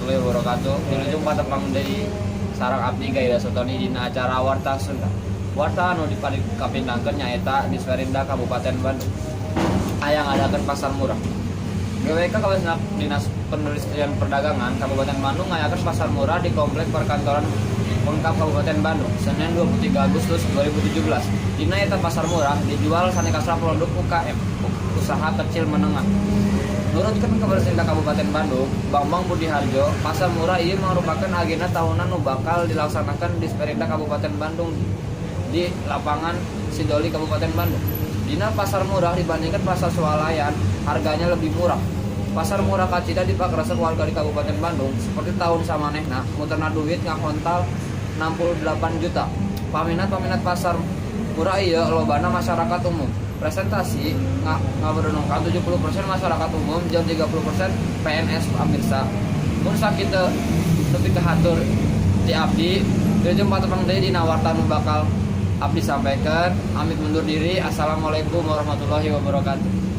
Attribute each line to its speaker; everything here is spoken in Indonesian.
Speaker 1: warahmatullahi wabarakatuh. Dilujung patepang dari sarang abdi Gaida Sotoni dina acara Warta Sunda. Warta anu dipindangkeun nyaeta di Swerinda Kabupaten Bandung. Hayang adakeun pasar murah. GWK Kawasan Dinas Perindustrian Perdagangan Kabupaten Bandung ngayakeun pasar murah di Komplek Perkantoran Pemkab Kabupaten Bandung Senin 23 Agustus 2017. Dina eta pasar murah dijual sanekasa produk UKM, usaha kecil menengah. Nurutkeun Kapolresida Kabupaten Bandung, Bambang Budiharjo, pasar murah ieu merupakan agenda tahunan nu bakal dilaksanakan di Swerinda Kabupaten Bandung di lapangan Sidoli Kabupaten Bandung. Dina pasar murah dibandingkan pasar swalayan, harganya lebih murah. Pasar murah kacida dipakrasep warga di Kabupaten Bandung seperti tahun samanehna muterna duit ngakontal 68 juta. Paminat pasar murah ieu lobana masyarakat umum. Presentasi ngaberunungkan 70% masyarakat umum jeung 30% PNS pamirsa. Mun sakitu nepi ka hatur ti abdi, jeung patepang deui dina warta nu bakal abdi sampaikan. Amit mundur diri. Assalamualaikum warahmatullahi wabarakatuh.